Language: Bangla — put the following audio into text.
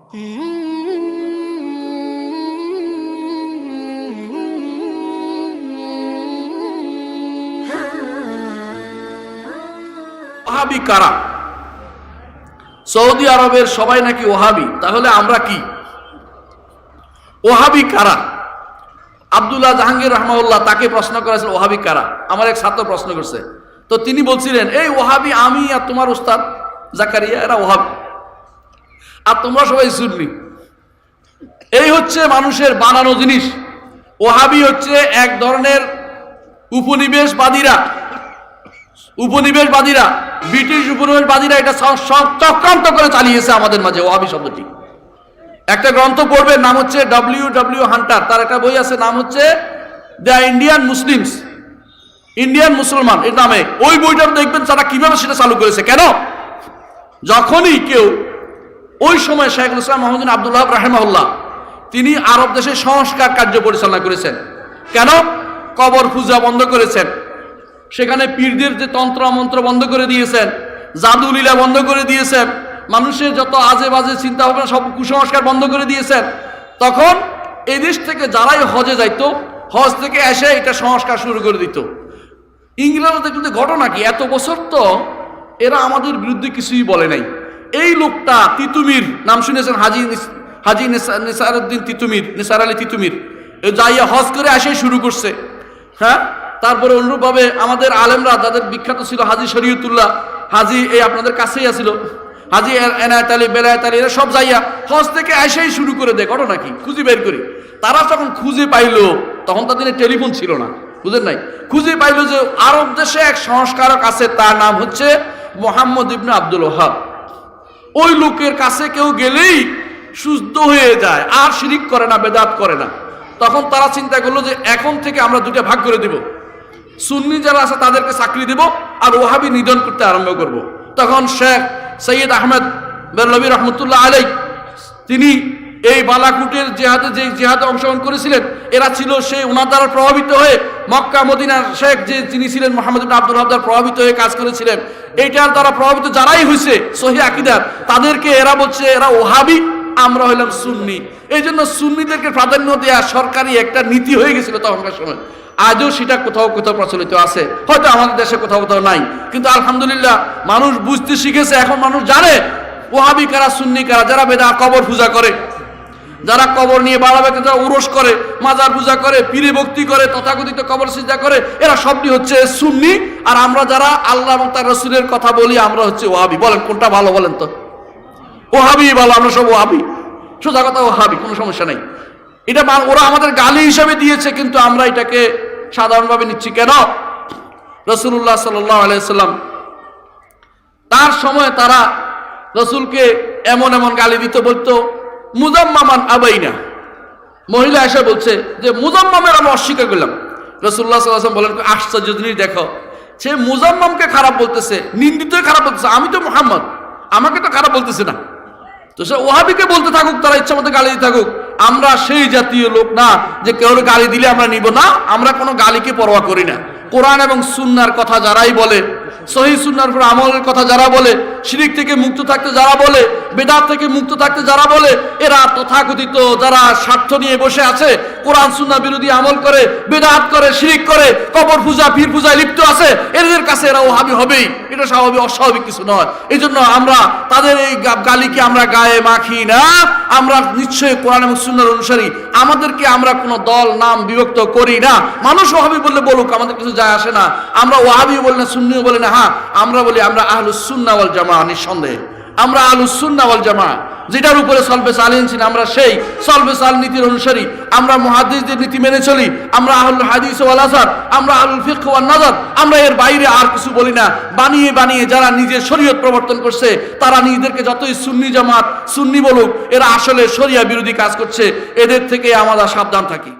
ওহাবি কারা? সৌদি আরবের সবাই নাকি ওহাবি, তাহলে আমরা কি? ওহাবি কারা? আব্দুল্লাহ জাহাঙ্গীর রহমাউল্লাহ তাকে প্রশ্ন করেছিল ওহাবি কারা। আমার এক ছাত্র প্রশ্ন করছে, তো তিনি বলছিলেন এই ওহাবি আমি আর তোমার উস্তাদ জাকারিয়া, এরা ওহাবি, আর তোমরা সবাই সুন্নি। এই হচ্ছে মানুষের বানানো জিনিস। ওহাবি হচ্ছে এক ধরনের উপনিবেশবাদীরা, ব্রিটিশ উপনিবেশবাদীরা এটা চক্রান্ত করে চালিয়েছে আমাদের মাঝে ওহাবি শব্দটি। একটা গ্রন্থ পড়বেন, নাম হচ্ছে ডব্লিউ হান্টার, তার একটা বই আছে নাম হচ্ছে দ্য ইন্ডিয়ান মুসলিমস, ইন্ডিয়ান মুসলমান এর নামে। ওই বইটা দেখবেন তারা কিভাবে সেটা চালু করেছে। কেন? যখনই কেউ ওই সময় শেখ মোহাম্মদ আব্দুল্লাহ রাহিমাহুল্লাহ তিনি আরব দেশে সংস্কার কার্য পরিচালনা করেছেন। কেন? কবর পূজা বন্ধ করেছেন, সেখানে পীরদের যে তন্ত্র মন্ত্র বন্ধ করে দিয়েছেন, জাদু লীলা বন্ধ করে দিয়েছেন, মানুষের যত আজে বাজে চিন্তা ভাবনা সব কুসংস্কার বন্ধ করে দিয়েছেন। তখন এই দেশ থেকে যারাই হজে যাইতো, হজ থেকে এসে এটা সংস্কার শুরু করে দিত। ইংরেজদের কিন্তু ঘটনা কি, এত বছর তো এরা আমাদের বিরুদ্ধে কিছুই বলে নাই। এই লোকটা তিতুমির নাম শুনেছেন, হাজি নিসারউদ্দিন তিতুমির, নিসার আলী তিতুমির, যাইয়া হজ করে এসে শুরু করছে। হ্যাঁ, তারপরে অনুরূপভাবে আমাদের আলেমরা যাদের বিখ্যাত ছিল হাজি শরীয়তুল্লাহ, হাজি এই আপনাদের কাছেই আসিল, হাজি এনায়েত আলী, বেলায়েত আলী, এরা সব যাইয়া হজ থেকে এসেই শুরু করে দেয়। ঘটনা কি? খুঁজে বের করি। তারা যখন খুঁজে পাইলো, তখন তাদের টেলিফোন ছিল না, বুঝেন নাই, খুঁজে পাইলো যে আরব দেশে এক সংস্কারক আছে, তার নাম হচ্ছে মুহাম্মদ ইবনে আব্দুল ওয়াহাব। ওই লোকের কাছে কেউ গেলেই সুস্থ হয়ে যায়, আর শিরিক করে না, বেদাত করে না। তখন তারা চিন্তা করলো যে এখন থেকে আমরা দুটো ভাগ করে দিব, সুন্নি যারা আছে তাদেরকে চাকরি দেব, আর ওহাবি নিধন করতে আরম্ভ করব। তখন শেখ সৈয়দ আহমেদ বেরলভী রহমতুল্লাহ আলাই তিনি এই বালাকুটের জেহাদে, যে জেহাদে অংশগ্রহণ করেছিলেন, এরা ছিল সেই ওনার দ্বারা প্রভাবিত হয়ে মক্কা মদিনার শেখ যে যিনি ছিলেন মোহাম্মদ ইবনে আব্দুল ওয়াহাব দ্বারা প্রভাবিত হয়ে কাজ করেছিলেন। এইটার দ্বারা প্রভাবিত যারাই হয়েছে সহিহ আকীদার, তাদেরকে এরা বলছে এরা ওহাবি, আমরা হইলাম সুন্নি। এই জন্য সুন্নিদেরকে প্রাধান্য দেওয়া সরকারি একটা নীতি হয়ে গেছিল তখনকার সময়। আজও সেটা কোথাও কোথাও প্রচলিত আছে, হয়তো আমাদের দেশে কোথাও কোথাও নাই, কিন্তু আলহামদুলিল্লাহ মানুষ বুঝতে শিখেছে। এখন মানুষ জানে ওহাবি কারা, সুন্নি কারা। যারা বেদা কবর পূজা করে, যারা কবর নিয়ে বাড়াবে, যারা উরস করে, মাজার পূজা করে, পীরে ভক্তি করে, তথাকথিত কবর সিজদা করে, এরা সবটি হচ্ছে সুন্নি। আর আমরা যারা আল্লাহ এবং তার রাসূলের কথা বলি, আমরা হচ্ছে ওহাবি। বলেন কোনটা ভালো? বলেন তো। ওহাবি ভালো, আমরা সব ওহাবি, সোজা কথা ওহাবি, কোনো সমস্যা নাই। এটা ওরা আমাদের গালি হিসাবে দিয়েছে, কিন্তু আমরা এটাকে সাধারণভাবে নিচ্ছি। কেন? রাসূলুল্লাহ সাল্লাল্লাহু আলাইহি সাল্লাম তার সময় তারা রাসূলকে এমন এমন গালি দিত, বলতো মুজাম্মামান আবাইনা। মহিলা এসে বলছে যে মুজাম্মামের আমরা অস্বীকার করলাম। রাসূলুল্লাহ সাল্লাল্লাহু আলাইহি সাল্লাম বলেন আশ্চর্য জিনিস দেখো, সে মুজাম্মামকে খারাপ বলতেছে, নিন্দিতই খারাপ বলতেছে, আমি তো মুহাম্মদ, আমাকে তো খারাপ বলতেছে না। তো সে ওহাবিকে বলতে থাকুক, তারা ইচ্ছা মতো গালি দিতে থাকুক। আমরা সেই জাতীয় লোক না যে কেউ গালি দিলে আমরা নিব না, আমরা কোনো গালিকে পরোয়া করি না। কোরআন এবং সুন্নাহর কথা যারাই বলে, সহিহ সুন্নাহর উপর আমলের কথা যারা বলে, শিরক থেকে মুক্ত থাকতে যারা বলে, বেদাত থেকে মুক্ত থাকতে যারা বলে, এরা তথাকথিত যারা স্বার্থ নিয়ে বসে আছে, কোরআন সুন্নাহ বিরোধী আমল করে, বেদাত করে, শিরক করে, কবর পূজা, পীর পূজায় লিপ্ত আছে, এদের কাছে এরা ওহাবি হবেই। এটা স্বাভাবিক, অস্বাভাবিক কিছু নয়। এই জন্য আমরা তাদের এই গালিকে আমরা গায়ে মাখি না। আমরা নিশ্চয়ই কোরআন এবং সুন্নাহর অনুসারী, আমাদেরকে আমরা কোনো দল নাম বিভক্ত করি না। মানুষ ওহাবি বললে বলুক, আমাদের কিছু যায় আসে না। আমরা ওহাবি বলি না, সুন্নিও বলি না। হ্যাঁ, আমরা বলি আমরা আহলুস সুন্নাহ ওয়াল জামাআহ। নিঃসন্দেহে আমরা আহলুস সুন্নাহ ওয়াল জামাআহ, যেটার উপরে সলবে সালিন ছিল, আমরা সেই সলবে সাল নীতির অনুসারী। আমরা মুহাদ্দিসদের নীতি মেনে চলি, আমরা আহলুল হাদিস ওয়াল আসার, আমরা আহলুল ফিকহ ওয়ান নাযার। আমরা এর বাইরে আর কিছু বলি না। বানিয়ে বানিয়ে যারা নিজের শরীয়ত প্রবর্তন করছে, তারা নিজেদেরকে যতই সুন্নি জামাত, সুন্নি বলুক, এরা আসলে শরিয়া বিরোধী কাজ করছে। এদের থেকে আমরা সাবধান থাকি।